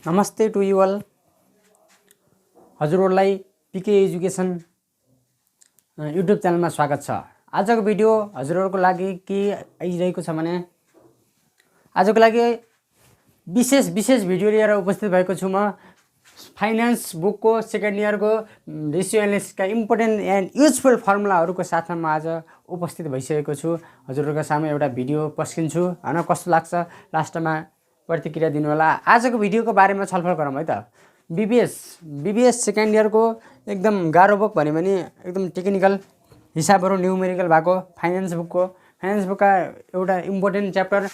नमस्ते to you all. हजुरहरूलाई पीके education YouTube च्यानलमा स्वागत छ। आजको भिडियो हजुरहरूको लागि के आइरहेको छ भने आजको लागि विशेष भिडियो लिएर उपस्थित भएको छु। म फाइनान्स बुकको सेकेन्ड इयरको रेसियो एनालिसिसका इम्पोर्टेन्ट एन्ड युजफुल फर्मुलाहरूको साथमा म आज उपस्थित भइसकेको छु। हजुरहरूको सामु एउटा भिडियो पस्किन्छु हैन, कस्तो लाग्छ लास्टमा प्रतिक्रिया दिनु होला। आजको भिडियोको बारेमा छलफल गरौँ है त। बीबीएस सेकेन्ड इयरको एकदम गाह्रो बुक भन्यो भने एकदम टेक्निकल हिसाबहरू न्युमेरिकल भएको फाइनान्स बुकका एउटा इम्पोर्टेन्ट च्याप्टर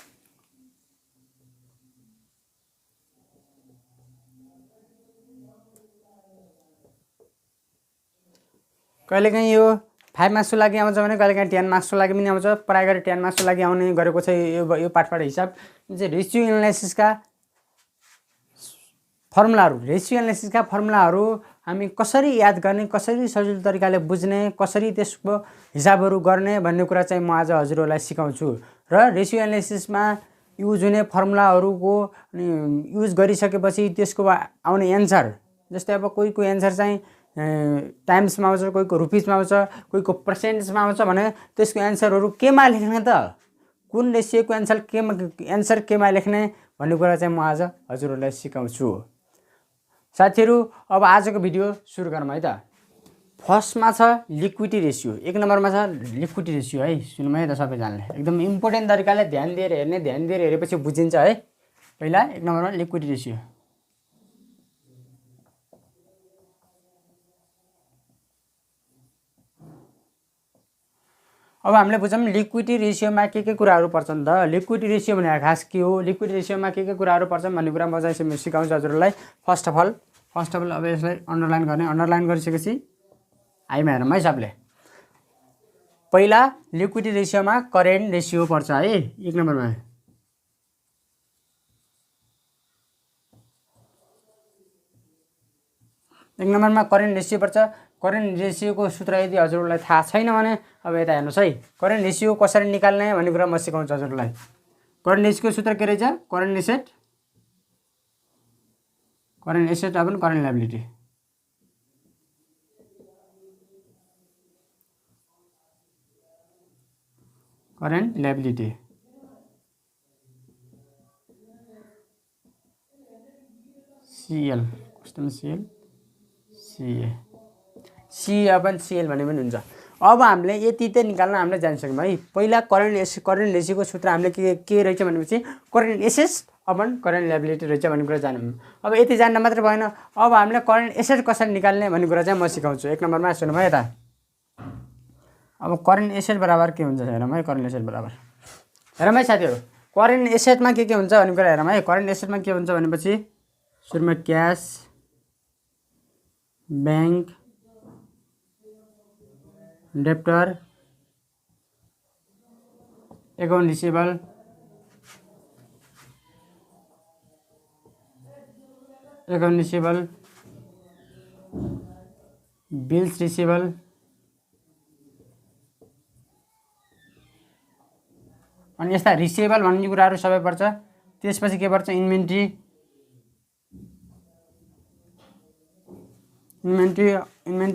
कहिलेकाहीँ यो 5 मार्क्सको लागि आउँछ भने कहिलेकाहीँ 10 मार्क्सको लागि पनि आउँछ। प्राय गरी 10 मार्क्सको लागि आउने गरेको छ यो पाठबाट हिसाब चाहिँ रेसियो एनालिसिसका फर्मुलाहरू हामी कसरी याद गर्ने, कसरी सजिलो तरिकाले बुझ्ने, कसरी त्यसको हिसाबहरू गर्ने भन्ने कुरा चाहिँ म आज हजुरहरूलाई सिकाउँछु। र रेसियो एनालिसिसमा युज हुने फर्मुलाहरूको युज गरिसकेपछि त्यसको आउने एन्सर, जस्तै अब कोही एन्सर चाहिँ टाइम्समा आउँछ, कोहीको रुपिजमा आउँछ, कोहीको पर्सेन्टेजमा आउँछ भने त्यसको एन्सरहरू केमा लेख्ने त, कुन रेसियोको एन्सर केमा लेख्ने भन्ने कुरा चाहिँ म आज हजुरहरूलाई सिकाउँछु। साथीहरू, अब आजको भिडियो सुरु गरौँ है त। फर्स्टमा छ लिक्विडिटी रेसियो, 1 नम्बरमा छ लिक्विडिटी रेसियो है। सुनौँ है त सबैजनाले, एकदम इम्पोर्टेन्ट तरिकाले ध्यान दिएर हेरेपछि बुझिन्छ है। पहिला 1 नम्बरमा लिक्विडिटी रेसियो। अब हामीले बुझौँ लिक्विडिटी रेसियोमा के कुराहरू पर्छन् त। लिक्विडिटी रेसियो भनेको खास के हो, लिक्विडिटी रेसियोमा के कुराहरू पर्छन् भन्ने कुरा म चाहिँ सिकाउँछु हजुरहरूलाई। फर्स्ट अफ अल अब यसलाई अन्डरलाइन गर्ने। अन्डरलाइन गरिसकेपछि आइमा हेरौँ है सबले। पहिला लिक्विडिटी रेसियोमा करेन्ट रेसियो पर्छ है 1 नम्बरमा। करेन्ट रेसियो पर्छ। करेन्ट रेसियोको सूत्र यदि हजुरहरूलाई थाहा छैन भने अब यता हेर्नुहोस् है। करेन्ट रेसियो कसरी निकाल्ने भन्ने कुरा म सिकाउँछु हजुरलाई। करेन्ट रेसियोको सूत्र के रहेछ? Current asset upon current liability. Current liability CL, custom CL, CA, C upon CL भने पनि हुन्छ। अब हामीले यति त निकाल्न हामीले जानिसक्यौँ है। पहिला करेन्ट रेसियोको सूत्र हामीले के रहेछ भनेपछि current asset upon current liability रहेछ भन्ने कुरा जान्यौँ। अब यति जान्न मात्र भएन, अब हामीले करेन्ट एसेट कसरी निकाल्ने भन्ने कुरा चाहिँ म सिकाउँछु। 1 नम्बरमा सुनौँ है यता। अब करेन्ट एसेट बराबर के हुन्छ हेरौँ है। करेन्ट एसेट बराबर हेरौँ है साथीहरू, करेन्ट एसेटमा के हुन्छ भन्ने कुरा हेरौँ है। करेन्ट एसेटमा के हुन्छ भनेपछि सुरुमा cash, bank, debtor, account receivable, bills receivable, अनि यस्ता रिसिभल भन्ने कुराहरू सबै पर्छ। त्यसपछि के पर्छ? इन्भेन्ट्री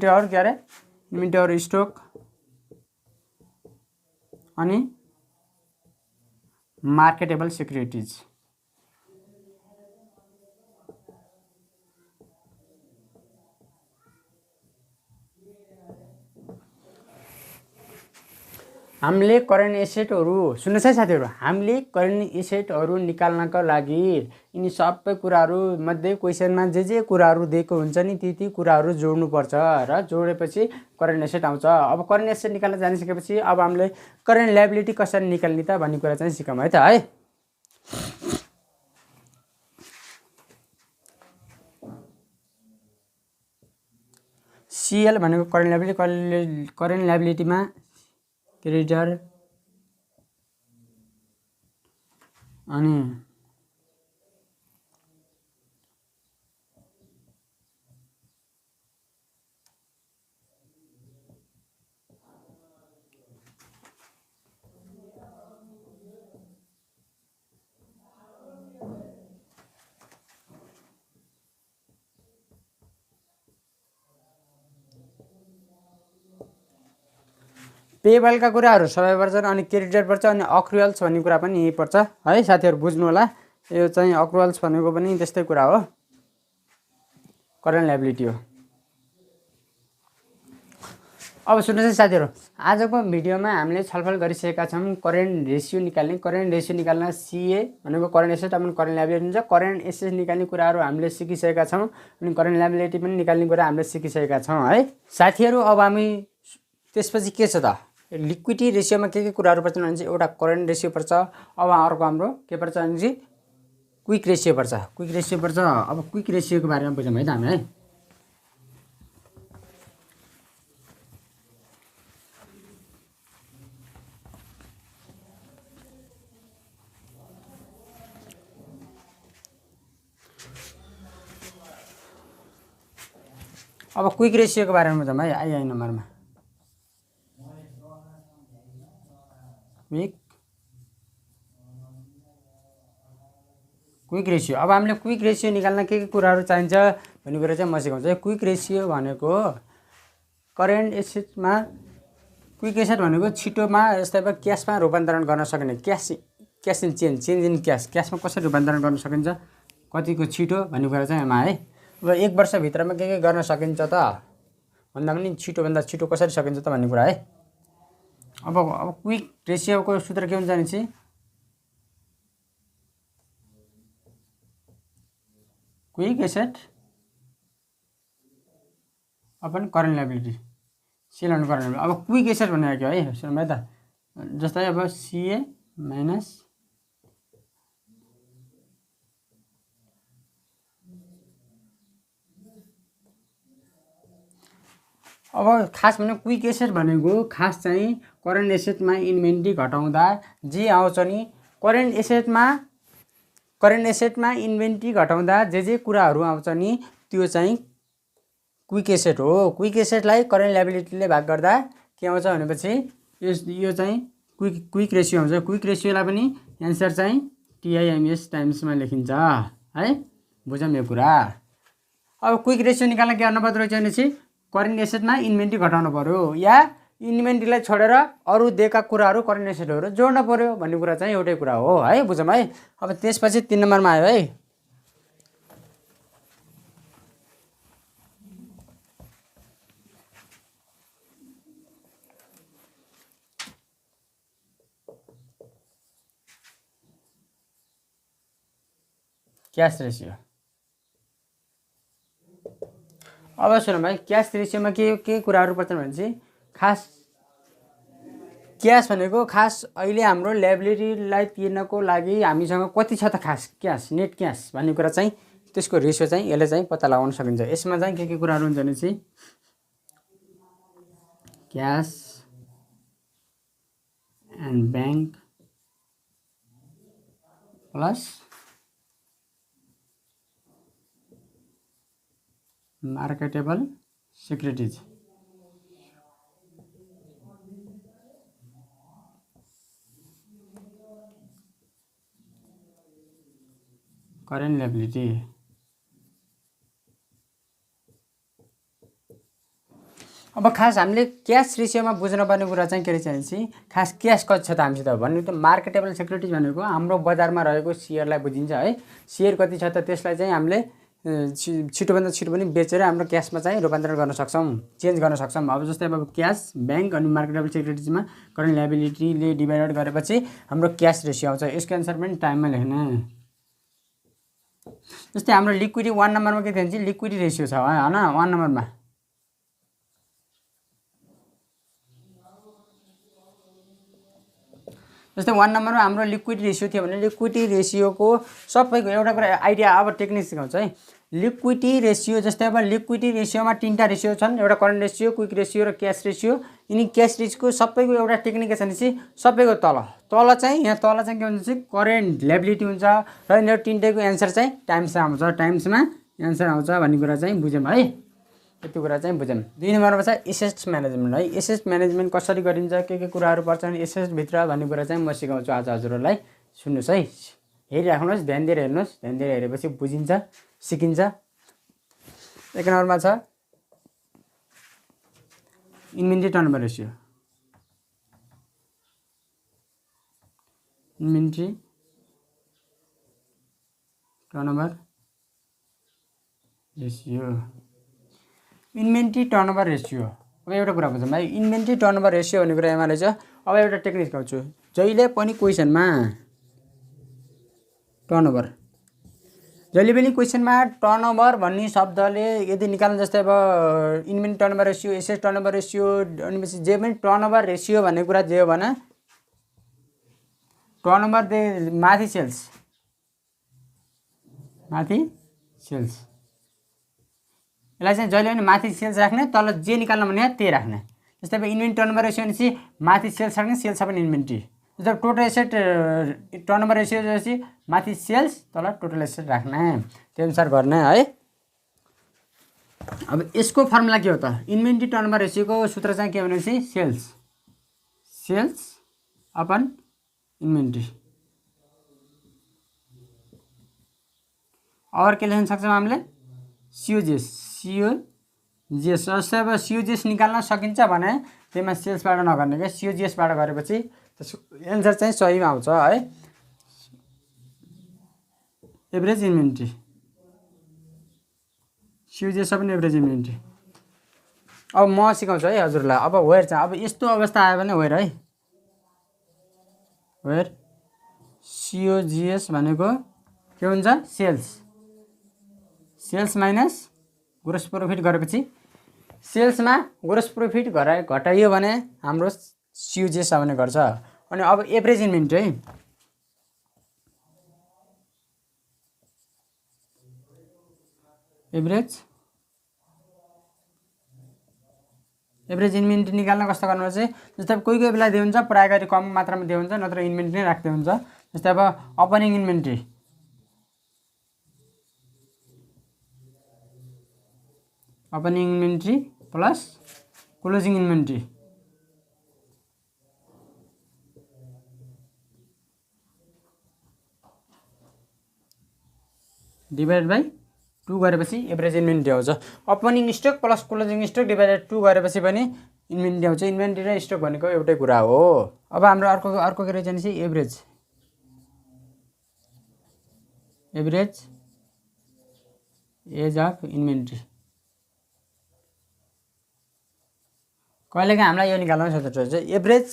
और के अरे इन्भेन्ट्री और स्टक, अनि मार्केटेबल सिक्युरिटीज। हामीले करेन्ट एसेटहरू सुन्नुहोस् है साथीहरू, हामीले करेन्ट एसेटहरू निकाल्नका लागि यिनी सबै कुराहरू मध्ये क्वेसनमा जे कुराहरू दिएको हुन्छ नि ती कुराहरू जोड्नुपर्छ र जोडेपछि करेन्ट एसेट आउँछ। अब करेन्ट एसेट निकाल्न जानिसकेपछि अब हामीले करेन्ट लायबिलिटी कसरी निकाल्ने त भन्ने कुरा चाहिँ सिकौँ है त है। CL भनेको करेन्ट लायबिलिटीमा क्रेडिटर अनि पेबलका कुराहरू सबै पर्छन् अनि क्रेडिटर पर्छ अनि अक्रुअल्स भन्ने कुरा पनि यही पर्छ है साथीहरू, बुझ्नु होला। यो चाहिँ अक्रुअल्स भनेको पनि त्यस्तै कुरा हो, करेन्ट लायबिलिटी हो। अब सुन्नुहोस् है साथीहरू, आजको भिडियोमा हामीले छलफल गरिसकेका छौँ करेन्ट रेसियो निकाल्ने। करेन्ट रेसियो निकाल्न सीए भनेको करेन्ट एसेट अनि करेन्ट लायबिलिटी हुन्छ। करेन्ट एसेट निकाल्ने कुराहरू हामीले सिकिसकेका छौँ अनि करेन्ट लायबिलिटी पनि निकाल्ने कुरा हामीले सिकिसकेका छौँ है साथीहरू। अब हामी त्यसपछि के छ त, लिक्विडिटी रेसियोमा के कुराहरू पर्छन् भने चाहिँ एउटा करेन्ट रेसियो पर्छ। अब अर्को हाम्रो के पर्छ भने चाहिँ क्विक रेसियो पर्छ। क्विक रेसियो पर्छ। अब क्विक रेसियोको बारेमा बुझौँ है त हामी है। अब क्विक रेसियोको बारेमा बुझौँ है। आई नम्बरमा क्विक रेसियो। अब हामीले क्विक रेसियो निकाल्न के कुराहरू चाहिन्छ भन्ने कुरा चाहिँ म सिकाउँछु। क्विक रेसियो भनेको करेन्ट एसेटमा, क्विक एसेट भनेको छिटोमा जस्तै अब क्यासमा रूपान्तरण गर्न सकिने, क्यास इन चेन्ज इन क्यासमा कसरी रूपान्तरण गर्न सकिन्छ, कतिको छिटो भन्ने कुरा चाहिँ है। अब 1 वर्षभित्रमा के गर्न सकिन्छ त भन्दा पनि छिटोभन्दा छिटो कसरी सकिन्छ त भन्ने कुरा है। अब क्विक रेसियोको सूत्र के हुन्छ भने चाहिँ quick asset upon current liability, sale and current liability. अब क्विक एसेट भनेको के है, सुनौँ है त। जस्तै अब सीए माइनस अब खास भनेको क्विक एसेट भनेको खास चाहिँ करेन्ट एसेटमा इन्भेन्ट्री घटाउँदा जे आउँछ नि, करेन्ट एसेटमा इन्भेन्ट्री घटाउँदा जे कुराहरू आउँछ नि त्यो चाहिँ क्विक एसेट हो। क्विक एसेटलाई करेन्ट लायबिलिटीले भाग गर्दा के आउँछ भनेपछि यो चाहिँ क्विक रेसियो आउँछ। क्विक रेसियोलाई पनि एन्सर चाहिँ टिआइएमएस टाइम्समा लेखिन्छ है, बुझौँ यो कुरा। अब क्विक रेसियो निकाल्न के गर्नुपर्दो रहेछ भनेपछि करेन्ट एसेटमा इन्भेन्ट्री घटाउनु पर्यो या इन्भेन्ट्रीलाई छोडेर अरू दिएका कुराहरू करेन्ट एसेटहरू जोड्न पर्यो भन्ने कुरा चाहिँ एउटै कुरा हो है, बुझौँ है। अब त्यसपछि 3 नम्बरमा आयो है। Cash ratio. अब सुनौँ भाइ, क्यास रेसियोमा के कुराहरू पर्छन् भने चाहिँ खास क्यास भनेको खास अहिले हाम्रो लायबिलिटीलाई तिर्नको लागि हामीसँग कति छ त खास क्यास, नेट क्यास भन्ने कुरा चाहिँ त्यसको रेसियो चाहिँ यसले चाहिँ पत्ता लगाउन सकिन्छ। यसमा चाहिँ के कुराहरू हुन्छ भने चाहिँ cash and bank plus marketable securities, current liability. अब खास हामीले क्यास रेसियोमा बुझ्नुपर्ने कुरा चाहिँ के रहेछ भनेपछि खास क्यास कति छ त हामीसित भन्ने त मार्केटेबल सिक्युरिटीज भनेको हाम्रो बजारमा रहेको सेयरलाई बुझिन्छ है। सेयर कति छ त त्यसलाई चाहिँ हामीले छिटोभन्दा छिटो पनि बेचेर हाम्रो क्यासमा चाहिँ रूपान्तरण गर्न सक्छौँ, चेन्ज गर्न सक्छौँ। अब जस्तै अब क्यास, ब्याङ्क अनि मार्केटेबल सिक्युरिटीजमा करेन्ट लायबिलिटीले डिभाइड गरेपछि हाम्रो क्यास रेसियो आउँछ। यसको एन्सर पनि टाइममा लेख्ने। जस्तै हाम्रो लिक्विडिटी 1 नम्बरमा के थियो भने लिक्विडिटी रेसियो छ हैन, 1 नम्बरमा जस्तै 1 नम्बरमा हाम्रो लिक्विडिटी रेसियो थियो भने लिक्विडिटी रेसियोको सबैको एउटा कुरा आइडिया अब टेक्निक सिकाउँछ है। लिक्विडिटी रेसियो जस्तै अब लिक्विडिटी रेसियोमा 3टा रेसियो छन्, एउटा करेन्ट रेसियो, क्विक रेसियो र क्यास रेसियो। यिनी क्यास रेसियोको सबैको एउटा टेक्निक के छ भने सबैको तल चाहिँ यहाँ तल चाहिँ के हुन्छ चाहिँ करेन्ट लायबिलिटी हुन्छ र यिनीहरू 3टैको एन्सर चाहिँ टाइम्समा आउँछ, टाइम्समा एन्सर आउँछ भन्ने कुरा चाहिँ बुझौँ है। यति कुरा चाहिँ बुझौँ। 2 नम्बरमा छ एसेट म्यानेजमेन्ट है। एसेट म्यानेजमेन्ट कसरी गरिन्छ, के कुराहरू पर्छन् एसेटभित्र भन्ने कुरा चाहिँ म सिकाउँछु आज हजुरहरूलाई। सुन्नुहोस् है, हेरिराख्नुहोस्, ध्यान दिएर हेर्नुहोस्। ध्यान दिएर हेरेपछि बुझिन्छ, सिकिन्छ। 1 नम्बरमा छ inventory turnover ratio. Inventory turnover ratio. Inventory turnover ratio. अब एउटा कुरा बुझौँ भाइ, इन्भेन्ट्री टर्नओभर रेसियो भन्ने कुरा यहाँ रहेछ। अब एउटा टेक्निक सिकाउँछु। जहिले पनि क्वेसनमा टर्नओभर, जहिले पनि क्वेसनमा टर्नओभर भन्ने शब्दले यदि निकाल्नु, जस्तै अब inventory turnover ratio, asset turnover ratio, भनेपछि जे पनि टर्नओभर रेसियो भन्ने कुरा जे हो भने टर्नओभर दे माथि सेल्स, माथि सेल्स, यसलाई चाहिँ जहिले पनि माथि सेल्स राख्ने, तल जे निकाल्नु भने त्यही राख्ने। जस्तै अब इन्भेन्ट्री टर्नओभर रेसियो भनेपछि माथि सेल्स राख्ने, सेल्स अपन इन्भेन्ट्री। जस्तै टोटल एसेट टर्नओभर रेसियो भनेपछि माथि सेल्स तल टोटल एसेट राख्ने, त्यो अनुसार गर्ने है। अब यसको फर्मुला के हो त? इन्भेन्ट्री टर्नओभर रेसियोको सूत्र चाहिँ के भनेपछि सेल्स, सेल्स अपन इन्भेन्ट्री। और के लेख्न सक्छौँ हामीले? सिओजिएस, सिओजिएस। जस्तै अब सिओजिएस निकाल्न सकिन्छ भने त्यसमा सेल्सबाट नगर्ने क्या, सिओजिएसबाट गरेपछि त्यसको एन्सर चाहिँ सहीमा आउँछ है। एभरेज इन्भेन्ट्री, सिओजिएस पनि एभरेज इन्भेन्ट्री। अब म सिकाउँछु है हजुरलाई। अब वेयर चाहिँ, अब यस्तो अवस्था आयो भने वेयर है, वेयर सिओजिएस भनेको के हुन्छ? Sales, sales minus gross profit गरेपछि, सेल्समा ग्रोस प्रॉफिट घटाइयो भने हाम्रो सिओजिएस आउने गर्छ। अनि अब एभरेज इन्भेन्ट्री है, एभरेज इन्भेन्ट्री निकाल्न कस्तो गर्नुपर्छ? जस्तै अब कोही कोही बेला दियो हुन्छ, प्राय गरी कम मात्रामा दियो हुन्छ, नत्र इन्भेन्ट्री नै राख्दै हुन्छ। जस्तै अब opening inventory, opening inventory plus closing inventory, divided by 2 गरेपछि एभरेज इन्भेन्ट्री आउँछ। Opening stock plus closing stock divided 2 गरेपछि पनि इन्भेन्ट्री आउँछ। इन्भेन्ट्री र स्टक भनेको एउटै कुरा हो। अब हाम्रो अर्को के रहेछ भनेपछि average, average age of inventory. कहिलेकाहीँ हामीलाई यो निकाल्न सक्छ एभरेज,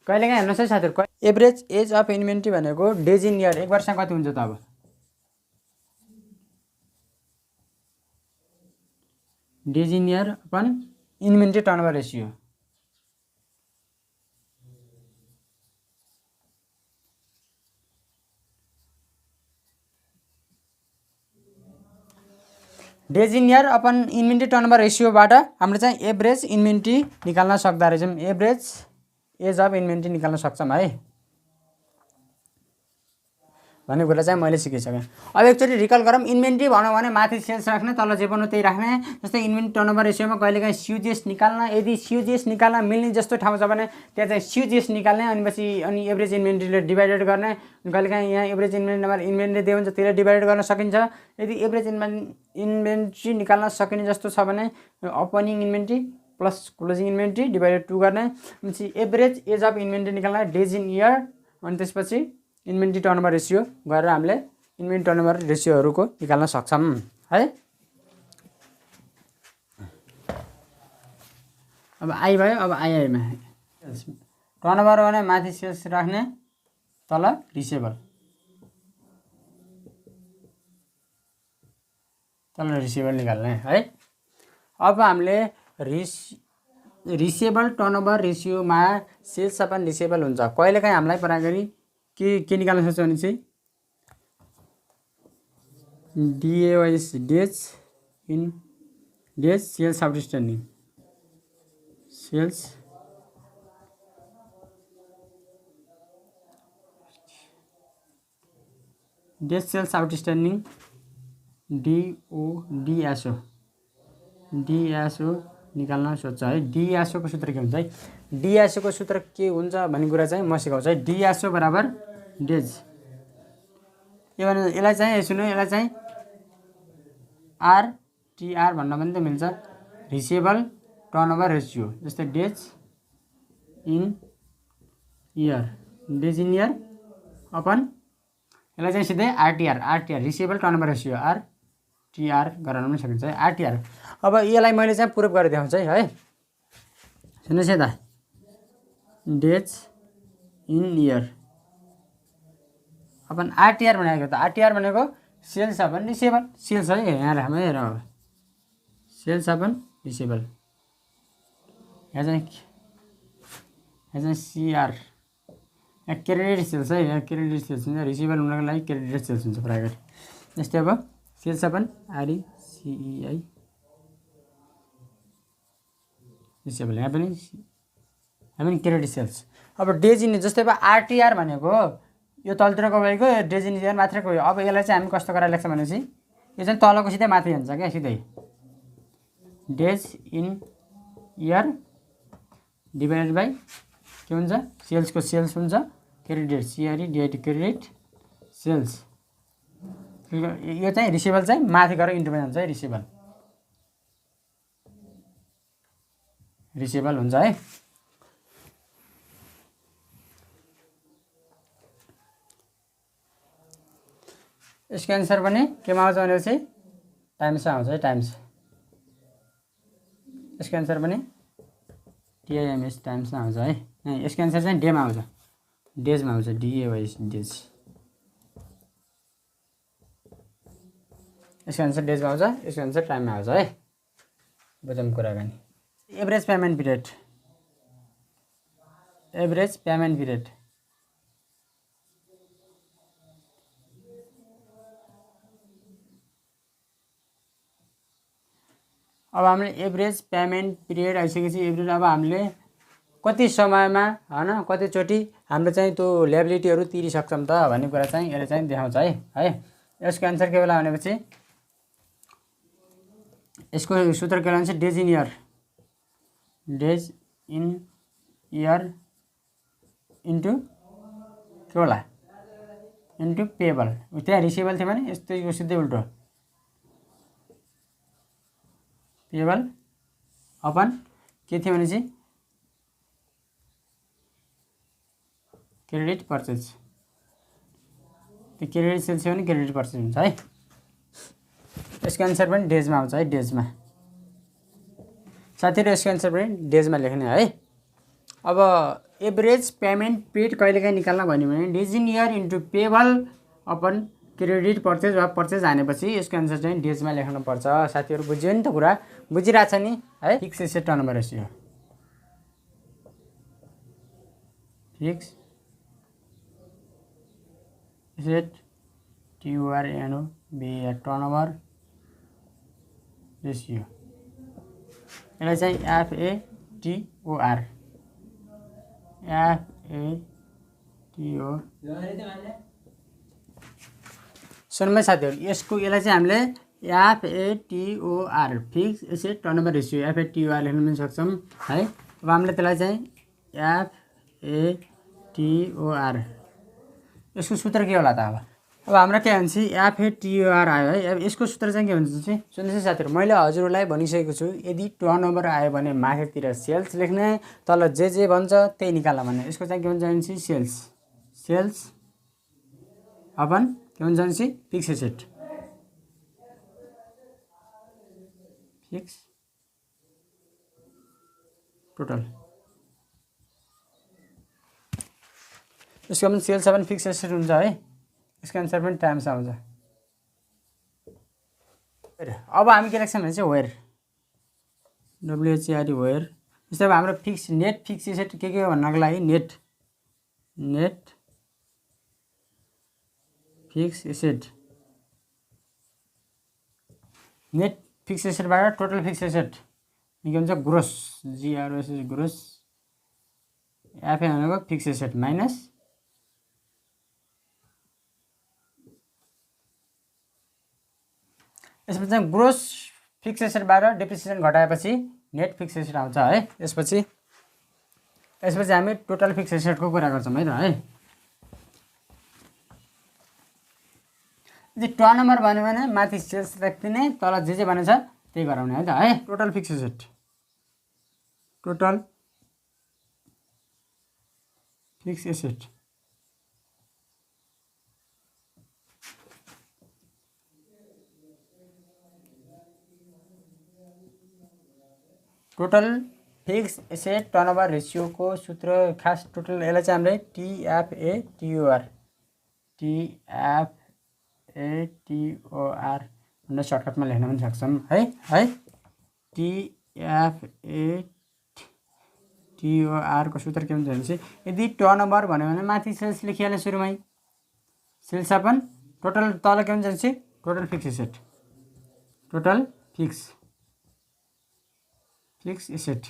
कहिलेकाहीँ हेर्नुहोस् है साथीहरू, एभरेज एज अफ इन्भेन्ट्री भनेको डेज इन इयर, एक वर्षमा कति हुन्छ त? अब days in year upon inventory turnover ratio. Days in year upon inventory turnover रेसियोबाट हामीले चाहिँ एभरेज इन्भेन्ट्री निकाल्न सक्दा रहेछौँ, एभरेज एज अफ इन्भेन्ट्री निकाल्न सक्छौँ है भन्ने कुरा चाहिँ मैले सिकिसकेँ। अब एकचोटि रिकल गरौँ। इन्भेन्ट्री भनौँ भने माथि सेल्स राख्ने, तल जे बनाउँ त्यही राख्ने। जस्तै इन्भेन्ट्री टर्नओभर रेसियोमा कहिलेकाहीँ सिओजिएस निकाल्न, यदि सिओजिएस निकाल्न मिल्ने जस्तो ठाउँ छ भने त्यहाँ चाहिँ सिओजिएस निकाल्ने, अनि एभरेज इन्भेन्ट्रीले डिभाइडेड गर्ने। कहिलेकाहीँ यहाँ एभरेज इन्भेन्ट्री दियो हुन्छ, त्यसले डिभाइडेड गर्न सकिन्छ। यदि एभरेज इन्भेन्ट्री निकाल्न सकिने जस्तो छ भने opening inventory plus closing inventory divided 2 गर्ने। भनेपछि एभरेज एज अफ इन्भेन्ट्री निकाल्न डेज इन इयर, अनि त्यसपछि इन्भेन्ट्री टर्नओभर रेसियो गरेर हामीले इन्भेन्ट्री टर्नओभर रेसियोहरूको निकाल्न सक्छौँ है। अब आई भयो। अब आइआईमा टर्नओभर भने माथि सेल्स राख्ने, तल रिसिएबल, तल रिसिएबल निकाल्ने है। अब हामीले रिसिएबल टर्नओभर रेसियोमा सेल्स अपन रिसिएबल हुन्छ। कहिलेकाहीँ हामीलाई प्राय गरी के निकाल्न सक्छ भने चाहिँ डिएवाइस, days in days sales outstanding, sales days sales outstanding, DSO निकाल्न सोध्छ है। डिएसओको सूत्र के हुन्छ है? डिएसओको सूत्र के हुन्छ भन्ने कुरा चाहिँ म सिकाउँछु है। डिएसओ बराबर डेज, यो भने यसलाई चाहिँ सुन्नु, यसलाई चाहिँ आरटिआर भन्न पनि त मिल्छ, रिसिएबल टर्नओभर रेसियो। जस्तै days in year, days in year upon यसलाई चाहिँ सिधै RTR receivable turnover ratio RTR गराउन पनि सकिन्छ है आरटिआर। अब यसलाई मैले चाहिँ प्रुफ गरेर देखाउँछु है सुन्नुहोस् है त days in year upon RTR भनेको त आरटिआर भनेको सेल्स अपन रिसिभेबल सेल्स है यहाँ राख्नु हेर अब सेल्स अपन रिसिभेबल यहाँ चाहिँ सिआर यहाँ क्रेडिट सेल्स है यहाँ क्रेडिट सेल्स हुन्छ रिसिभेबल हुनको लागि क्रेडिट सेल्स हुन्छ प्राइभेट जस्तै अब सेल्स अपन आरइसिई रिसिभेबल यहाँ पनि क्रेडिट सेल्स। अब डेज इन जस्तै अब आरटिआर भनेको यो तलतिरको गएको डेज इन इयर मात्रै गयो। अब यसलाई चाहिँ हामी कस्तो गरेर लेख्छौँ भनेपछि यो चाहिँ तलको सिधै माथि हुन्छ क्या सिधै days in year divided by के हुन्छ सेल्सको सेल्स हुन्छ क्रेडिट सिआरई डिआइडी क्रेडिट सेल्स यो चाहिँ रिसिभेबल चाहिँ माथि गएर इन्टुमा जान्छ है रिसिभेबल हुन्छ है। यसको एन्सर पनि केमा आउँछ भनेपछि टाइम्समा आउँछ है टाइम्स। यसको एन्सर पनि टिआइएमएस टाइम्समा आउँछ है यसको एन्सर चाहिँ डेमा आउँछ डेजमा आउँछ डिएवाइस डेज यसको एन्सर डेजमा आउँछ यसको एन्सर टाइममा आउँछ है बुझौँ कुराकानी। एभरेज पेमेन्ट पिरियड अब हामीले एभरेज पेमेन्ट पिरियड आइसकेपछि एभरेज अब हामीले कति समयमा हैन कतिचोटि हाम्रो चाहिँ त्यो ल्याबिलिटीहरू तिरिसक्छौँ त भन्ने कुरा चाहिँ यसले चाहिँ देखाउँछ है यसको एन्सर के होला भनेपछि यसको सूत्र के हुन्छ डेज इन इयर इन्टु के होला इन्टु पेबल त्यहाँ रिसिभेबल थियो भने यस्तो सिधै उल्टो पेबल अपन के थियो भने चाहिँ क्रेडिट पर्चेज त्यो क्रेडिट सेल्स थियो भने क्रेडिट पर्चेज हुन्छ है यसको एन्सर पनि डेजमा आउँछ है डेजमा साथीहरु यसको एन्सर पनि डेजमा लेख्ने है। अब एभरेज पेमेन्ट पिरियड कहिलेकाहीँ निकाल्न भन्यो भने days in year into payable upon credit purchase वा पर्चेज हानेपछि यसको एन्सर चाहिँ डेजमा लेख्नुपर्छ। साथीहरु बुझ्यो नि त कुरा बुझिरहेछ नि है। Fix asset turnover ratio fix asset TORNOVER turnover ratio यसलाई चाहिँ FATOR सुन्नु साथीहरु यसलाई चाहिँ हामीले FATOR fix asset turnover ratio FATOR लेख्न पनि सक्छौं है। अब हामीले त्यसलाई चाहिँ FATOR यसको सूत्र के होला त अब हाम्रो के भन्छ FATOR आयो है। अब यसको सूत्र चाहिँ के भन्छ चाहिँ सुन्नुहोस् साथीहरु मैले हजुरलाई भनिसकेको छु यदि टर्नओभर आयो भने माथितिर सेल्स लेख्ने तल जे भन्छ त्यही निकाल्न भन्ने। यसको चाहिँ के भन्छ भने सेल्स अपन के भन्छ भने फिक्स एसेट फिक्स टोटल यसको पनि सेल्स अपन फिक्स एसेट हुन्छ है। यसको एन्सर पनि टाइम्स आउँछ। अब हामी के लेख्छौं भने चाहिँ वेयर WHERE वेयर जस्तै अब हाम्रो नेट फिक्स एसेट के भन्नको लागि net fix asset net fix एसेटबाट टोटल फिक्स एसेट के भन्छ ग्रोस GROS ग्रोस FA भनेको फिक्स एसेट माइनस यसमा चाहिँ ग्रोस फिक्स एसेटबाट डेप्रिसिएसन घटाएपछि नेट फिक्स एसेट आउँछ है। यसपछि हामी टोटल फिक्स एसेटको कुरा गर्छौं है त है। यदि टर्नओभर भन्यो भने माथि सेल्स राख्दिने तल जे भनेछ त्यही गराउने है त है। Total fix asset total fix asset turnover रेसियोको सूत्र खास टोटल यसलाई चाहिँ हामीले TFATOR भनेर सर्टकटमा लेख्न पनि सक्छौँ है TFATOR को सूत्र के हुन्छ भनेपछि यदि टर्नओभर भन्यो भने माथि सेल्स लेखिहाल्यो सुरुमै सेल्स अपन टोटल तल के हुन्छ भनेपछि total fix asset total fix asset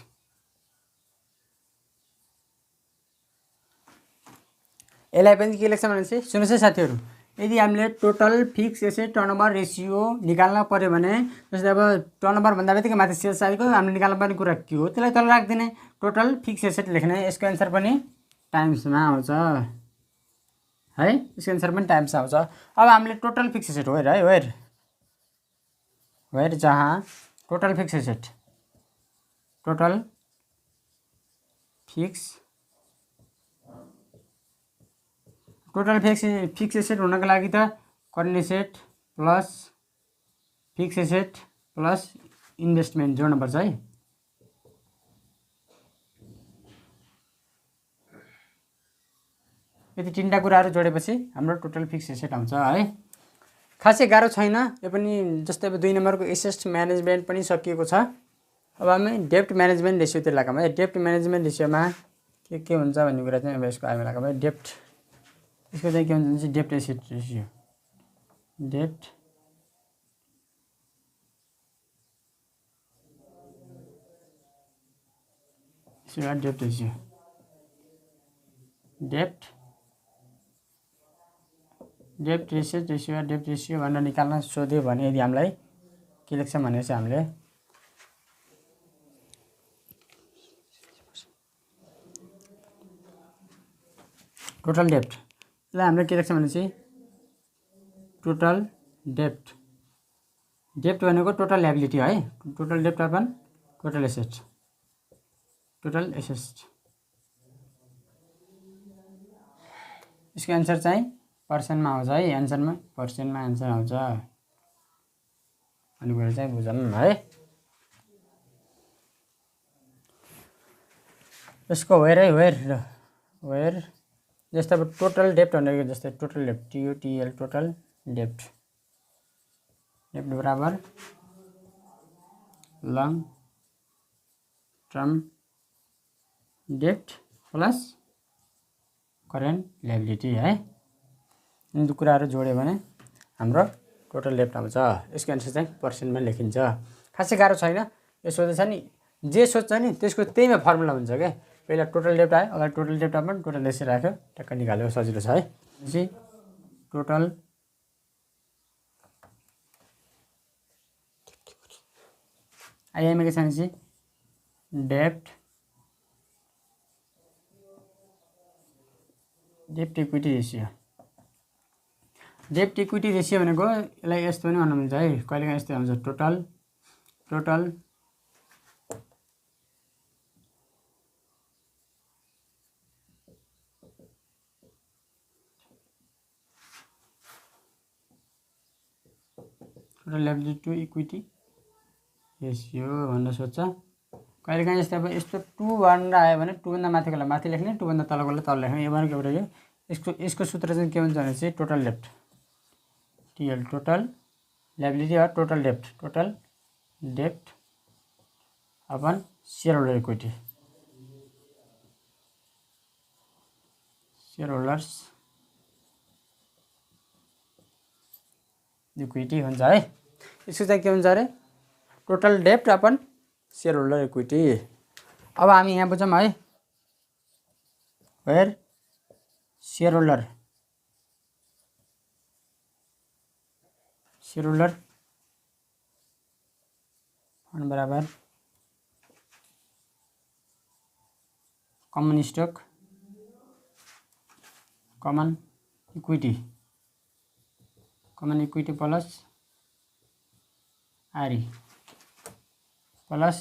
यसलाई पनि के लेख्छ भनेपछि सुन्नुहोस् है साथीहरू यदि हामीले total fix asset turnover ratio निकाल्न पर्यो भने जस्तै अब टर्नओभर भन्दा बित्तिकै माथि सेल्स आएको हामीले निकाल्न पर्ने कुरा के हो त्यसलाई तल राख्दिने टोटल फिक्स एसेट लेख्ने यसको एन्सर पनि टाइम्समा आउँछ है यसको एन्सर पनि टाइम्स आउँछ अब हामीले टोटल फिक्स एसेट वेयर जहाँ total fix asset total fix asset हुनको लागि त current asset plus fix asset plus investment जोड्नुपर्छ है यति तीनटा कुराहरू जोडेपछि हाम्रो टोटल फिक्स एसेट आउँछ है खासै गाह्रो छैन यो पनि जस्तै अब 2 नम्बरको एसेट म्यानेजमेन्ट पनि सकिएको छ अब हामी डेप्ट म्यानेजमेन्ट रेसियोतिर लागौँ है डेप्ट म्यानेजमेन्ट रेसियोमा के हुन्छ भन्ने कुरा चाहिँ अब यसको हामी लागौँ है डेप्ट इसको चाहिँ के हुन्छ भने डेप्ट एसेट रेसियो डेप्ट रेसियो डेप्ट रेसियो भनेर निकाल्न सोध्यो भने यदि हामीलाई के लेख्छ भनेपछि हामीले टोटल डेप्ट यसलाई हामीले के लेख्छ भनेपछि टोटल डेप्ट भनेको टोटल ल्याबिलिटी है टोटल डेप्ट अपन टोटल एसेट यसको एन्सर चाहिँ पर्सेन्टमा आउँछ है एन्सरमा पर्सेन्टमा एन्सर आउँछ भन्ने कुरा चाहिँ बुझौँ है यसको वेयर जस्तै अब टोटल डेप्ट भनेको जस्तै टोटल डेप्ट TOTL टोटल डेप्ट बराबर लङ टर्म डेप्ट प्लस करेन्ट ल्याबिलिटी है यिनी कुराहरू जोड्यो भने हाम्रो टोटल डेप्ट आउँछ यसको एन्सर चाहिँ पर्सेन्टमा लेखिन्छ खासै गाह्रो छैन यो सोध्छ नि जे सोध्छ नि त्यसको त्यहीमा फर्मुला हुन्छ क्या पहिला टोटल डेप्ट आयो अगाडि टोटल डेप्ट पनि टोटल एसेट राख्यो टक्क निकाल्यो सजिलो छ है जी टोटल आइएमए के छ भनेपछि डेप्ट इक्विटी रेसियो डेप्ट इक्विटी रेसियो भनेको यसलाई यस्तो पनि भन्नु मिल्छ है कहिलेकाहीँ यस्तो आउँछ total liability to equity ratio भनेर सोध्छ कहिलेकाहीँ यस्तो अब यस्तो 2 भनेर आयो भने 2 भन्दा माथिकोलाई माथि लेख्ने 2 भन्दा तलकोलाई तल लेख्ने यो भनेको एउटा यसको सूत्र चाहिँ के हुन्छ भने चाहिँ टोटल डेप्ट TL total liability or total डेप्ट अपन सेयर होल्डर इक्विटी हुन्छ है यसको चाहिँ के हुन्छ अरे टोटल डेप्ट अपन सेयर होल्डर इक्विटी अब हामी यहाँ बुझौँ है वेयर सेयर होल्डर फन्ड बराबर common stock common equity plus RE plus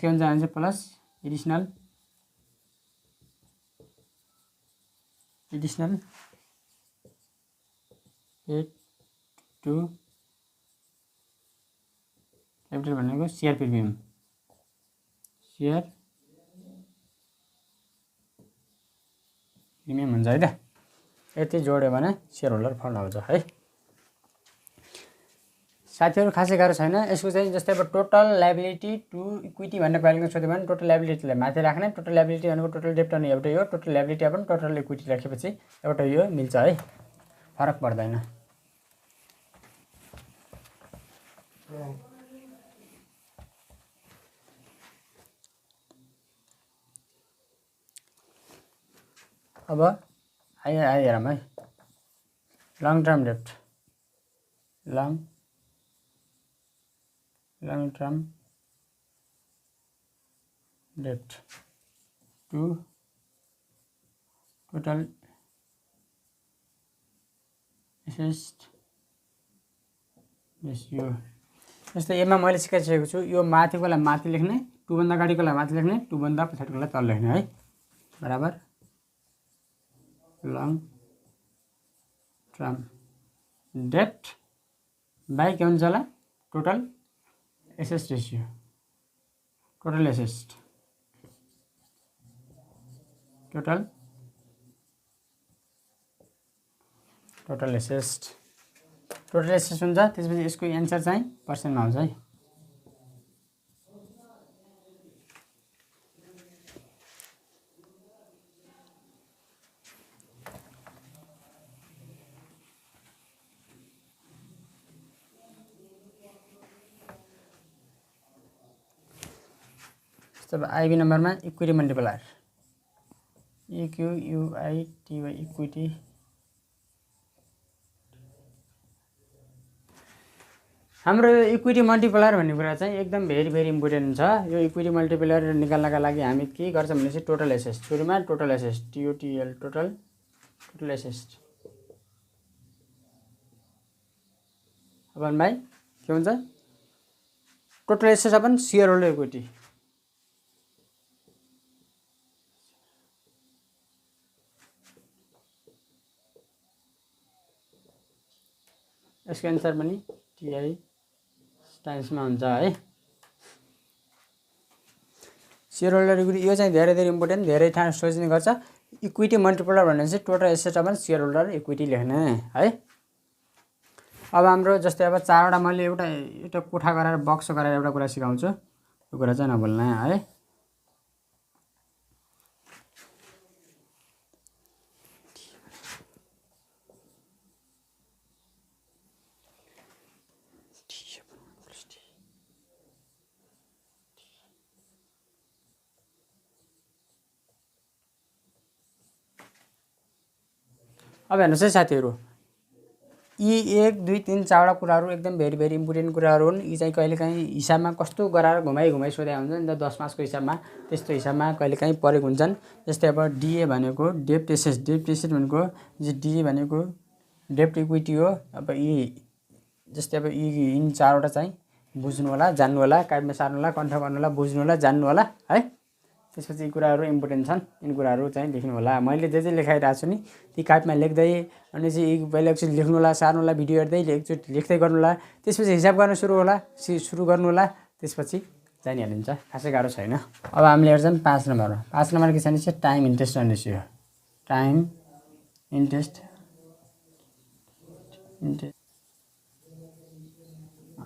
के हुन्छ भने चाहिँ प्लस एडिसनल 8 to क्यापिटल भनेको सेयर प्रिमियम हुन्छ है त। यति जोड्यो भने सेयर होल्डर फन्ड आउँछ है साथीहरू। खासै गाह्रो छैन यसको चाहिँ। जस्तै अब टोटल लायबिलिटी टु इक्विटी भनेर कहिलेकाहीँ सोध्यो भने टोटल लायबिलिटीलाई माथि राख्ने, टोटल लायबिलिटी भनेको टोटल डेप्ट अनि एउटै हो, टोटल लायबिलिटी पनि टोटल इक्विटी राखेपछि एउटा यो मिल्छ है, फरक पर्दैन। अब आइए हेरौँ है, long term dept, long term dept to total asset ratio. जस्तै यसमा मैले सिकाइसकेको छु, यो माथिकोलाई माथि लेख्ने, टुभन्दा अगाडिकोलाई माथि लेख्ने, टुभन्दा पछाडिकोलाई तल लेख्ने है, बराबर लङ टर्म डेप्ट बाई के हुन्छ होला total asset ratio, total asset, total asset हुन्छ। त्यसपछि यसको एन्सर चाहिँ पर्सेन्टमा आउँछ है। अब आइबी नम्बरमा इक्विटी मल्टिप्लायर, EQUITY इक्विटी, हाम्रो यो इक्विटी मल्टिप्लायर भन्ने कुरा चाहिँ एकदम भेरी इम्पोर्टेन्ट छ। यो इक्विटी मल्टिप्लायर निकाल्नका लागि हामी के गर्छौँ भनेपछि टोटल एसेट, सुरुमा total asset TOTL total asset upon भाइ के हुन्छ total asset upon share holder equity, यसको एन्सर पनि TI टाइम्समा हुन्छ है। सेयर होल्डर इक्विटी यो चाहिँ धेरै इम्पोर्टेन्ट, धेरै ठाउँ सोच्ने गर्छ। इक्विटी मल्टिप्लायर भन्ने चाहिँ total asset upon share holder equity लेख्ने है। अब हाम्रो जस्तै अब चारवटा मैले एउटा कोठा गराएर बक्स गराएर एउटा कुरा सिकाउँछु, यो कुरा चाहिँ नभुल्नु है। अब हेर्नुहोस् है साथीहरू, यी 1 2 3 4वटा कुराहरू एकदम भेरी इम्पोर्टेन्ट कुराहरू हुन्। यी चाहिँ कहिलेकाहीँ हिसाबमा कस्तो गराएर घुमाइ सोधे हुन्छ नि त 10 मार्क्सको हिसाबमा, त्यस्तो हिसाबमा कहिलेकाहीँ परेको हुन्छन्। जस्तै अब DA भनेको डेप्ट एसेट भनेको DA भनेको डेप्ट इक्विटी हो। अब यी जस्तै अब यी 4वटा चाहिँ बुझ्नु होला, जान्नु होला, कापीमा सार्नु होला, कन्ठ गर्नु होला, बुझ्नु होला, जान्नु होला है। त्यसपछि यी कुराहरू इम्पोर्टेन्ट छन्, यिन कुराहरू चाहिँ लेख्नु होला। मैले जे लेखाइरहेको छु नि ती कापीमा लेख्दै अनि चाहिँ पहिला एकचोटि लेख्नु होला, सार्नु होला, भिडियो हेर्दै एकचोटि लेख्दै गर्नु होला, त्यसपछि हिसाब गर्न सुरु गर्नु होला, त्यसपछि जानिहालिन्छ, खासै गाह्रो छैन। अब हामीले हेर्छौँ 5 नम्बरमा। 5 नम्बर के छ भने time interest on ratio, time interest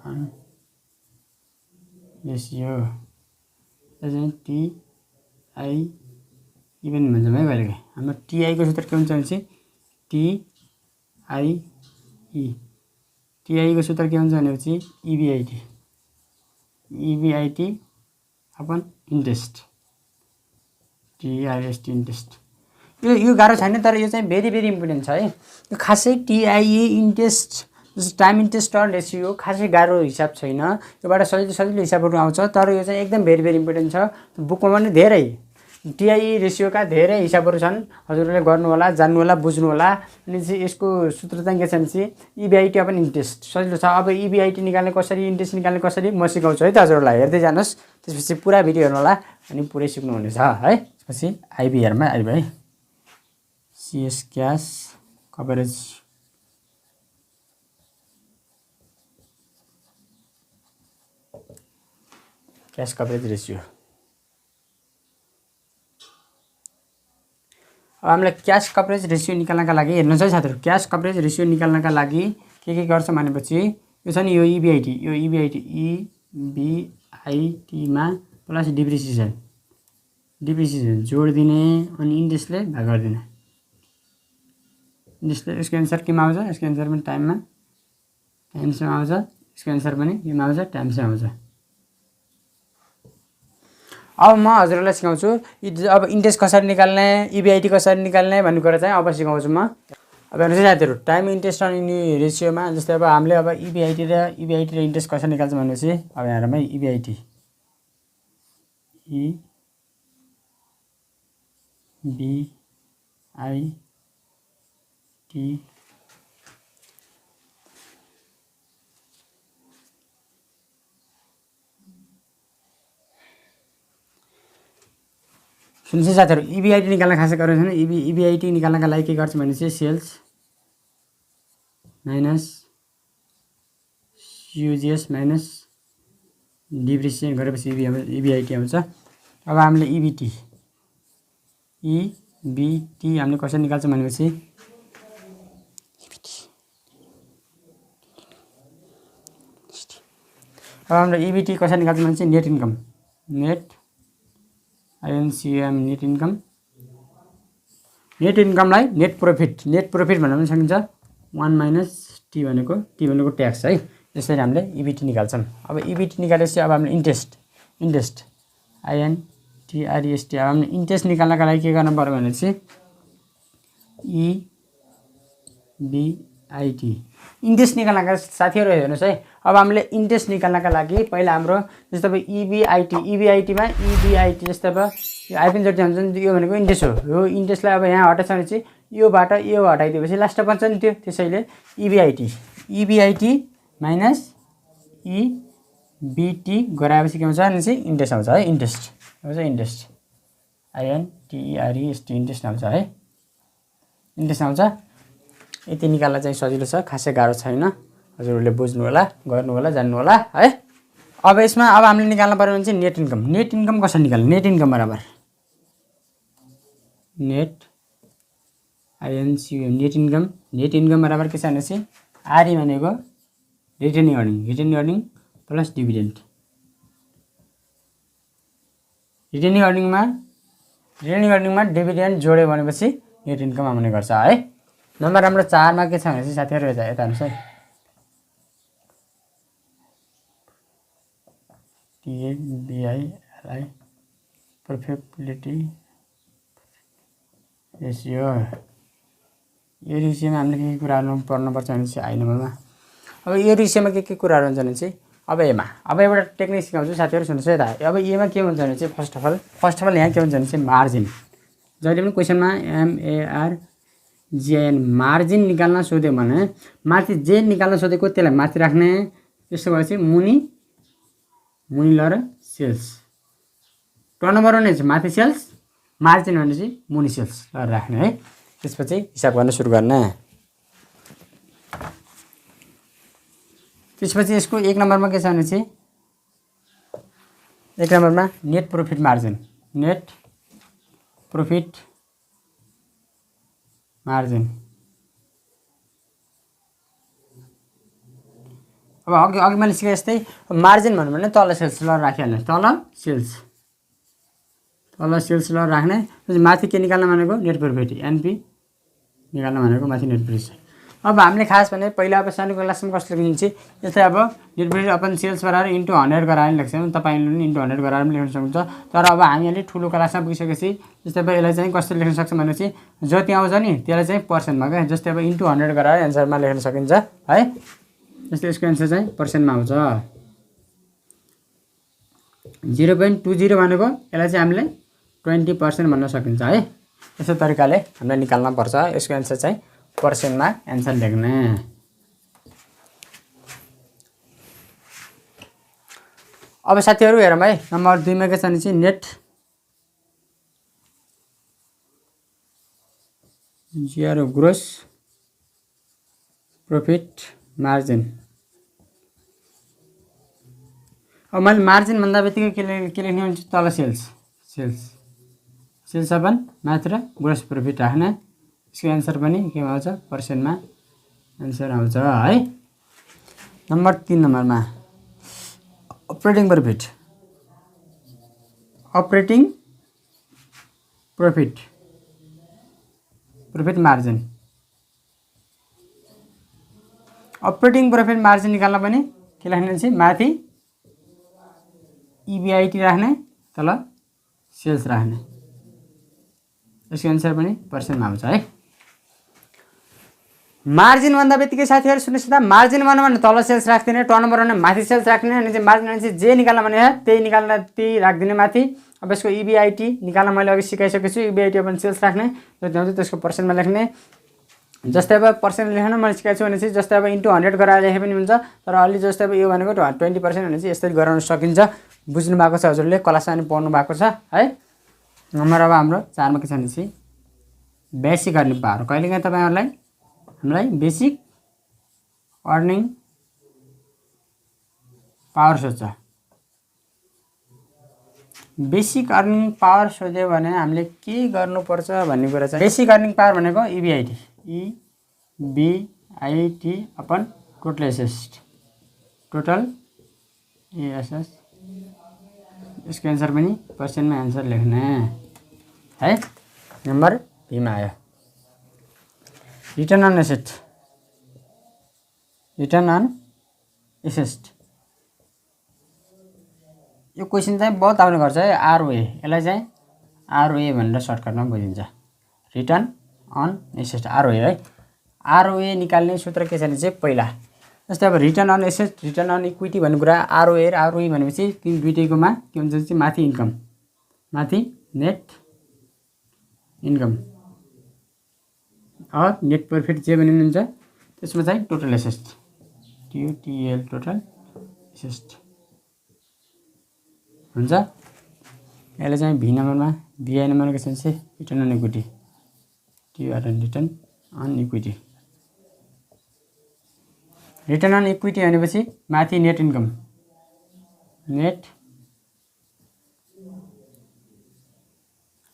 on ratio चाहिँ TI इभन भन्छौँ है कहिलेकाहीँ। हाम्रो TI को सूत्र के हुन्छ भने TI को सूत्र के हुन्छ भनेपछि EBIT upon interest, TIST interest. यो गाह्रो छैन, तर यो चाहिँ भेरी इम्पोर्टेन्ट छ है। यो खासै TIE इन्ट्रेस्ट जस्तो टाइम इन्ट्रेस्ट अन रेसियो खासै गाह्रो हिसाब छैन, योबाट सजिलो हिसाबहरू आउँछ, तर यो चाहिँ एकदम भेरी इम्पोर्टेन्ट छ। बुकमा पनि धेरै TIE रेसियोका धेरै हिसाबहरू छन्, हजुरहरूले गर्नु होला, जान्नु होला, बुझ्नु होला। अनि चाहिँ यसको सूत्र चाहिँ के छ भने EBIT अपन इन्ट्रेस्ट सजिलो छ। अब EBIT निकाल्ने कसरी, इन्ट्रेस्ट निकाल्ने कसरी म सिकाउँछु है त हजुरहरूलाई, हेर्दै जानुहोस्। त्यसपछि पुरा भिडियो हेर्नु होला अनि पुरै सिक्नुहुनेछ है। त्यसपछि IBRमा आइब है, CS cash coverage cash coverage ratio. अब हामीलाई क्यास कभरेज रेसियो निकाल्नका लागि हेर्नुहोस् है साथीहरू, क्यास कभरेज रेसियो निकाल्नका लागि के गर्छ भनेपछि यो छ नि, यो इबिआइटी इबिआइटीमा प्लस डिप्रिसिएसन जोड दिने अनि इन्ट्रेस्टले भाग गरिदिने। इन्ट्रेस्टले यसको एन्सर केमा आउँछ, यसको एन्सर पनि टाइम्समा आउँछ, यसको एन्सर पनि केमा आउँछ, टाइम्समा आउँछ। अब म हजुरहरूलाई सिकाउँछु अब इन्ट्रेस्ट कसरी निकाल्ने, इबिआइटी कसरी निकाल्ने भन्ने कुरा चाहिँ अब सिकाउँछु म। अब हेर्नुहोस् है साथीहरू, टाइम इन्ट्रेस्ट अनि रेसियोमा जस्तै अब हामीले अब इबिआइटी र इन्ट्रेस्ट कसरी निकाल्छ भनेपछि अब यहाँ हेरौँ है, इबिआइटी सुन्नुहोस् साथीहरू, इबिआइटी निकाल्न खासै गरेको छैन। इबिआइटी निकाल्नका लागि के गर्छ भने चाहिँ सेल्स माइनस युजिएस माइनस डिप्रिसिएसन गरेपछि इबिआइटी आउँछ। अब हामीले इबिटी हामीले कसरी निकाल्छ भनेपछि अब हाम्रो इबिटी कसरी निकाल्छ भने चाहिँ net income, net INCM net इन्कमलाई नेट प्रॉफिट भनेर पनि सकिन्छ। 1 माइनस टी भनेको ट्याक्स है। यसरी हामीले इबिटी निकाल्छौँ। अब इबिटी निकालेपछि अब हामीले इन्ट्रेस्ट आइएनटिआरइएसटी अब हामीले इन्ट्रेस्ट निकाल्नका लागि के गर्नु पर्यो भनेपछि इबिआइटी इन्ट्रेस्ट निकाल्नका साथीहरू हेर्नुहोस् है। अब हामीले इन्ट्रेस्ट निकाल्नका लागि पहिला हाम्रो जस्तै अब इबिआइटीमा इबिआइटी जस्तै अब यो आइपिन जति हुन्छ नि, यो भनेको इन्ट्रेस्ट हो। यो इन्ट्रेस्टलाई अब यहाँ हटाउँछ भने चाहिँ योबाट यो हटाइदिएपछि लास्टमा बन्छ नि त्यो। त्यसैले इबिआइटी माइनस इबिटी गराएपछि के हुन्छ भने चाहिँ इन्ट्रेस्ट आउँछ है। इन्ट्रेस्ट आइएनटिआरइएसटी इन्ट्रेस्ट आउँछ है। इन्ट्रेस्ट आउँछ। यति निकाल्न चाहिँ सजिलो छ, खासै गाह्रो छैन। हजुरहरूले बुझ्नु होला, गर्नु होला, जान्नु होला है। अब यसमा अब हामीले निकाल्नु पर्यो भने चाहिँ नेट इन्कम कसरी निकाल्ने। नेट इन्कम बराबर नेट आइएनसिएम नेट इन्कम बराबर के छ भनेपछि आरई भनेको retaining earning plus dividend. Retaining अर्निङमा डिभिडेन्ड जोड्यो भनेपछि नेट इन्कम आउने गर्छ है। नम्बर हाम्रो 4 मा के छ भनेपछि साथीहरू यता हेर्नुहोस् है, टिएबिआइएलआई प्रोफिटेबिलिटी रेसियो। यो रेसियोमा हामीले के कुराहरू पढ्नुपर्छ भनेपछि आई नम्बरमा। अब यो रेसियोमा के कुराहरू हुन्छ भने चाहिँ अब एउटा टेक्निक सिकाउँछु साथीहरू, सुन्नुहोस् है त। अब एमा के हुन्छ भने चाहिँ फर्स्ट अफ अल यहाँ के हुन्छ भने चाहिँ मार्जिन। जहिले पनि क्वेसनमा MARGIN मार्जिन निकाल्न सोध्यो भने माथि जे निकाल्न सोधेको त्यसलाई माथि राख्ने, त्यसो भएपछि मुनि लर सेल्स। टर्नओभर भने चाहिँ माथि सेल्स, मार्जिन भने चाहिँ मुनि सेल्स लर राख्ने है। त्यसपछि हिसाब गर्न सुरु गर्ने। त्यसपछि यसको 1 नम्बरमा के छ भने चाहिँ 1 नम्बरमा नेट प्रॉफिट मार्जिन अब अघि मैले सिकाए जस्तै मार्जिन भन्नु भने तल सेल्स ल राखिहाल्ने, तल सेल्स ल राख्ने। माथि के निकाल्न भनेको नेट प्रॉफिट एनपी निकाल्न भनेको माथि नेट प्रॉफिट। अब हामीले खास भने पहिला अब सानो क्लासमा कस्तो लेखिन्छ जस्तै अब नेट प्रॉफिट अपन सेल्स बराबर इन्टु 100 गराएर लेख्छौँ। तपाईले पनि इन्टु 100 गराएर पनि लेख्न सक्नुहुन्छ। तर अब हामीले ठुलो क्लासमा पुगिसकेपछि जस्तै अब यसलाई चाहिँ कसरी लेख्न सक्छौँ भनेपछि जति आउँछ नि त्यसलाई चाहिँ पर्सेन्टमा क्या, जस्तै अब इन्टु 100 गराएर एन्सरमा लेख्न सकिन्छ है। जस्तै यसको एन्सर चाहिँ पर्सेन्टमा आउँछ। 0.20 भनेको यसलाई चाहिँ हामीले 20% भन्न सकिन्छ है। यस्तो तरिकाले हामीले निकाल्न पर्छ। यसको एन्सर चाहिँ पर्सेन्टमा एन्सर लेख्ने। अब साथीहरू हेरौँ है, नम्बर 2 मा के छ भने चाहिँ net zero gross profit margin. अब मैले मार्जिन भन्दा बित्तिकै के लेख्ने हुन्छ तल सेल्स अपन मात्र ग्रोस प्रफिट राख्ने। यसको एन्सर पनि केमा आउँछ पर्सेन्टमा एन्सर आउँछ है। नम्बर 3 नम्बरमा operating profit margin. Operating profit margin निकाल्न पनि के राख्ने चाहिँ माथि EBIT राख्ने तल सेल्स राख्ने। यसको एन्सर पनि पर्सेन्टमा आउँछ है। मार्जिन भन्दा बित्तिकै साथीहरु सुन्नुस् त, मार्जिन भन्नु भने तल सेल्स राख्दिने, टर्नओभर भन्नु माथि सेल्स राख्ने, अनि चाहिँ मार्जिन भने जे निकाल्न भने त्यही राख्दिने माथि। अब यसको EBIT निकाल्न मैले अघि सिकाइसकेको छु। EBIT अपन सेल्स राख्ने, जति आउँछ त्यसको पर्सेन्टमा लेख्ने। जस्तै अब पर्सेन्ट लेख्न मैले सिकाएको छु भने चाहिँ जस्तै अब इन्टु 100 गरेर लेखे पनि हुन्छ, तर अलि जस्तै अब यो भनेको 20% भने चाहिँ यसरी गराउन सकिन्छ। बुझ्नु भएको छ हजुरले, क्लासमा पनि पढ्नु भएको छ है। नम्बर अब हाम्रो 4 मा के छ भने चाहिँ बेसिक अर्निङ पावर। कहिलेकाहीँ हामीलाई बेसिक अर्निङ पावर सोध्छ। बेसिक अर्निङ पावर सोध्यो भने हामीले के गर्नुपर्छ भन्ने कुरा चाहिँ, बेसिक अर्निङ पावर भनेको EBIT अपन टोटल एसेट। यसको एन्सर पनि पर्सेन्टमा एन्सर लेख्ने है। नम्बर B मा आयो रिटर्न अन एसेट। यो क्वेसन चाहिँ बहुत आउने गर्छ है, ROA। यसलाई चाहिँ ROA भनेर सर्टकटमा बुझिन्छ, रिटर्न अन एसेट ROA है। ROA निकाल्ने सूत्र के छ भने चाहिँ पहिला जस्तै अब return on asset, return on equity भन्ने कुरा ROA र ROE भनेपछि दुईटैकोमा के हुन्छ चाहिँ माथि इन्कम, माथि नेट इन्कम और नेट प्रफिट जे बनिनुहुन्छ त्यसमा चाहिँ total asset TOTL total asset हुन्छ। यसले चाहिँ B नम्बरमा, BI नम्बरमा के छ भने return on equity, return on equity. Return on equity भनेपछि माथि net income, net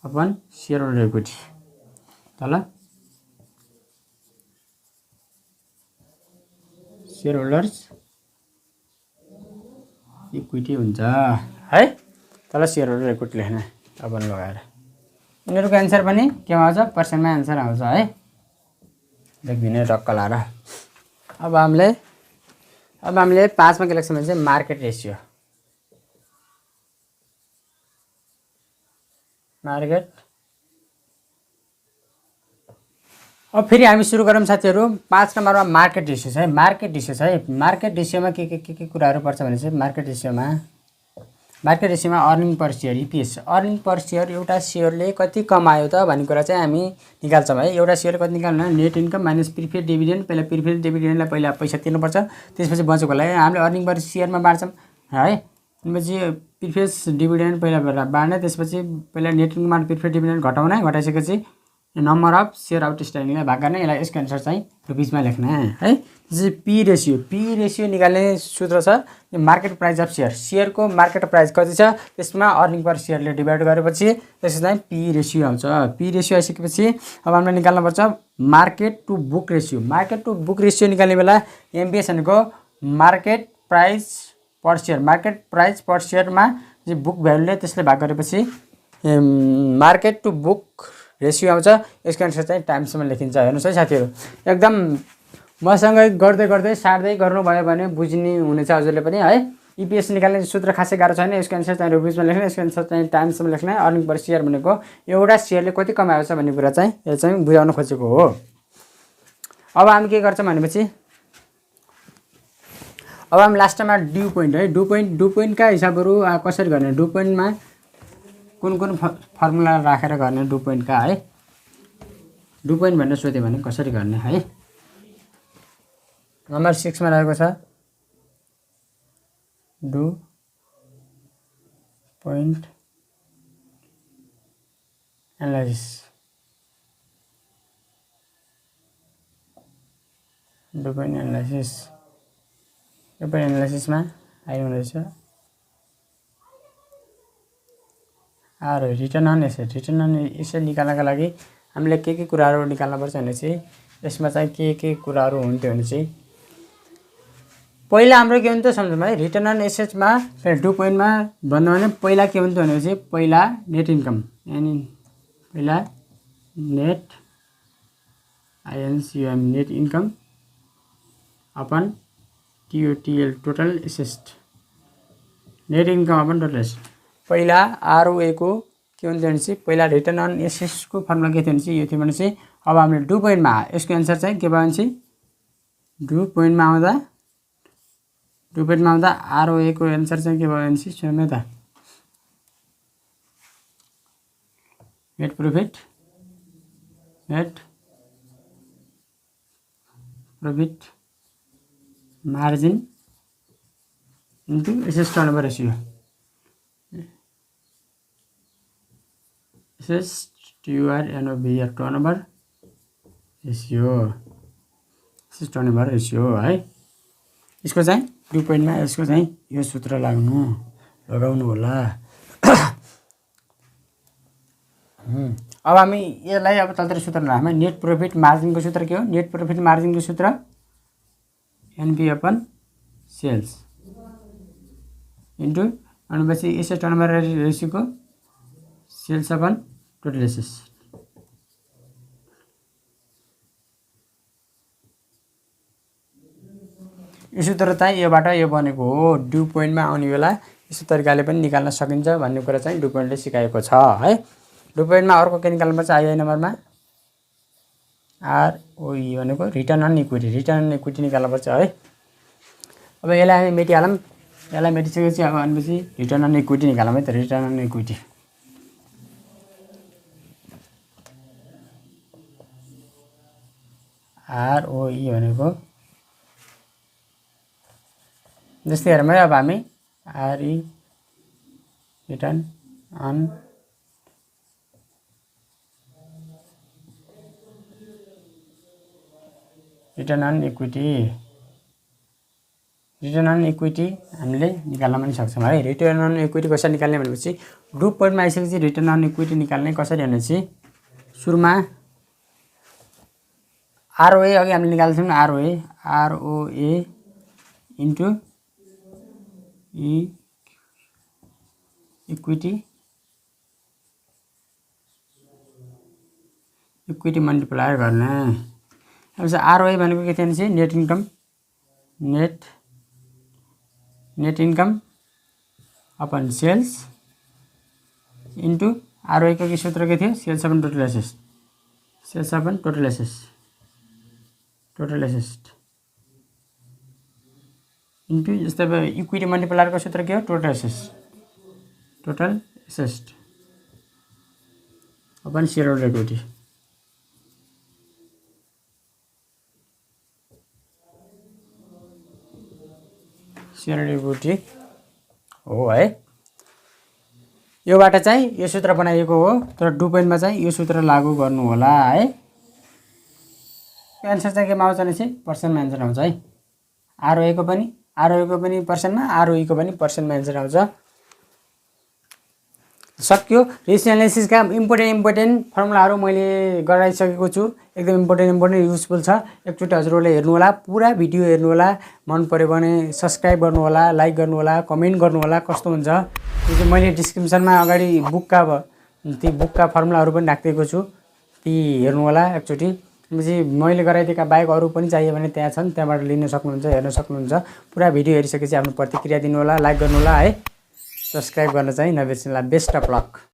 upon share holder equity, तल शेयर होल्डर्स इक्विटी हुन्छ है। तल शेयर होल्डर इक्विटी लेख्ने अपन लगाएर। यिनीहरूको एन्सर पनि केमा आउँछ पर्सेन्टमा एन्सर आउँछ है। लेखिदिने टक्क लाएर। अब हामीले 5 मा के लेख्छौँ भने चाहिँ मार्केट रेसियो। अब फेरि हामी सुरु गरौँ साथीहरु। 5 नम्बरमा मार्केट रेसियो छ है। मार्केट रेसियोमा के कुराहरू पर्छ भने चाहिँ मार्केट रेसियोमा earning per share EPS, earning per share एउटा शेयरले कति कमायो त भन्ने कुरा चाहिँ हामी निकाल्छौँ है। एउटा शेयरले कति निकाल्नु, net income minus preferred dividend. पहिला प्रिफेड डिभिडेन्डलाई पहिला पैसा तिर्नुपर्छ, त्यसपछि बचेकोलाई हामीले अर्निङ पर शेयरमा बाँड्छौँ है। त्यसपछि प्रिफेड डिभिडेन्ड पहिला बाँड्ने, त्यसपछि पहिला नेट इन्कमबाट प्रिफेड डिभिडेन्ड घटाइसकेपछि नम्बर अफ शेयर आउटस्ट्यान्डिङलाई भाग गर्ने। यसलाई यसको एन्सर चाहिँ रुपिसमा लेख्ने है। त्यसपछि पी रेसियो निकाल्ने सूत्र छ मार्केट प्राइस अफ शेयरको मार्केट प्राइस कति छ त्यसमा अर्निङ पर शेयरले डिभाइड गरेपछि त्यसको चाहिँ पी रेसियो आउँछ। पी रेसियो आइसकेपछि अब हामीले निकाल्नुपर्छ market to book ratio. Market to book ratio निकाल्ने बेला MPS भनेको मार्केट प्राइस पर शेयरमा चाहिँ बुक भ्यालुले त्यसले भाग गरेपछि मार्केट टु बुक रेसियो आउँछ। यसको एन्सर चाहिँ टाइम्समा लेखिन्छ। हेर्नुहोस् है साथीहरु, एकदम मसँगै गर्दै साट्दै गर्नुभयो भने बुझ्ने हुनेछ हजुरले पनि है। EPS निकाल्ने सूत्र खासै गाह्रो छैन। यसको एन्सर चाहिँ रुपिसमा लेख्ने, यसको एन्सर चाहिँ टाइम्समा लेख्ने। अर्निङ पर शेयर भनेको एउटा शेयरले कति कमाएको छ भन्ने कुरा चाहिँ यो चाहिँ बुझाउन खोजेको हो। अब हामी के गर्छौँ भनेपछि अब हामी लास्टमा ड्यू पोइन्ट है। ड्यू पोइन्टका हिसाबहरू कसरी गर्ने, ड्यू पोइन्टमा कुन फर्मुला राखेर गर्ने ड्यू पोइन्टका है। ड्यू पोइन्ट भनेर सोध्यो भने कसरी गर्ने है। नम्बर 6 मा रहेको छ DuPont analysis. DuPont एनालाइसिसमा आइरहेको रहेछ आरओए रिटर्न अन एसेट निकाल्नका लागि हामीले के कुराहरू निकाल्नुपर्छ भने चाहिँ यसमा चाहिँ के कुराहरू हुन्थ्यो भने चाहिँ पहिला हाम्रो के हुन्थ्यो सम्झौँ है। रिटर्न अन एसेट्समा 2 पोइन्टमा भन्नु भने पहिला के हुन्थ्यो भनेपछि पहिला नेट इन्कम यानी पहिला net INCM net income upon TOTL total asset net income upon total asset. पहिला ROA को के हुन्थ्यो भने चाहिँ पहिला रिटर्न अन एसेट्सको फर्मुला के थियो भने चाहिँ यो थियो भने चाहिँ अब हामीले 2 पोइन्टमा यसको एन्सर चाहिँ के भयो भने चाहिँ 2 पोइन्टमा आउँदा ROA को एन्सर चाहिँ के भयो भने चाहिँ सुन्नु त net profit margin into assets turnover ratio assets TURNOVR turnover ratio है। यसको चाहिँ 2 पोइन्टमा यसको चाहिँ यो सूत्र लगाउनु होला। अब हामी यसलाई अब तलतिर सूत्र लगाउँछौँ। नेट प्रॉफिट मार्जिनको सूत्र के हो? नेट प्रॉफिट मार्जिनको सूत्र NP अपन सेल्स इन्टु भनेपछि एसेट टर्नओभर रेशियोको सेल्स अपन टोटल एसेट्स। यो सूत्र चाहिँ योबाट यो बनेको हो। 2 पोइन्टमा आउने बेला यस्तो तरिकाले पनि निकाल्न सकिन्छ भन्ने कुरा चाहिँ 2 पोइन्टले सिकाएको छ है। 2 पोइन्टमा अर्को के निकाल्नुपर्छ आई नम्बरमा ROE भनेको रिटर्न अन इक्विटी निकाल्नुपर्छ है। अब यसलाई हामी मेटिहालौँ। यसलाई मेटिसकेपछि अब भनेपछि रिटर्न अन इक्विटी निकालौँ है त। रिटर्न अन इक्विटी ROE भनेको जस्तै हेरौँ है। अब हामी RE रिटर्न अन इक्विटी हामीले निकाल्न पनि सक्छौँ है। रिटर्न अन इक्विटी कसरी निकाल्ने भनेपछि 2 पोइन्टमा आइसकेपछि रिटर्न अन इक्विटी निकाल्ने कसरी भनेपछि सुरुमा ROA अघि हामीले निकाल्छौँ ROA इन्टु इक्विटी मल्टिप्लायर गर्ने। अब ROA भनेको के थियो भने चाहिँ net income upon sales into ROA को सूत्र के थियो? Sales upon total asset into जस्तै अब इक्विटी मल्टिप्लायरको सूत्र के हो? Total asset upon share holder equity. Share holder equity हो है। योबाट चाहिँ यो सूत्र बनाइएको हो तर 2 पोइन्टमा चाहिँ यो सूत्र लागू गर्नु होला है। एन्सर चाहिँ केमा आउँछ भने चाहिँ पर्सेन्टमा एन्सर आउँछ है। ROA को पनि पर्सेन्टमा ROE को पनि पर्सेन्टमा एन्सर आउँछ। सक्यो। रेसियो एनालिसिसका इम्पोर्टेन्ट फर्मुलाहरू मैले गराइसकेको छु। एकदम इम्पोर्टेन्ट युजफुल छ। एकचोटि हजुरहरूले हेर्नु होला, पुरा भिडियो हेर्नु होला। मन पर्यो भने सब्स्क्राइब गर्नु होला, लाइक गर्नु होला, कमेन्ट गर्नु होला। कस्तो हुन्छ त्यो चाहिँ मैले डिस्क्रिप्सनमा अगाडि बुकका फर्मुलाहरू पनि राखिदिएको छु, ती हेर्नु होला एकचोटि। मैले गराइदिएका बाहेक अरू पनि चाहियो भने त्यहाँ छन्, त्यहाँबाट लिन सक्नुहुन्छ, हेर्न सक्नुहुन्छ। पुरा भिडियो हेरिसकेपछि आफ्नो प्रतिक्रिया दिनु होला, लाइक गर्नु होला है। सब्स्क्राइब गर्न चाहिँ नबिर्सनु होला। Best of lock.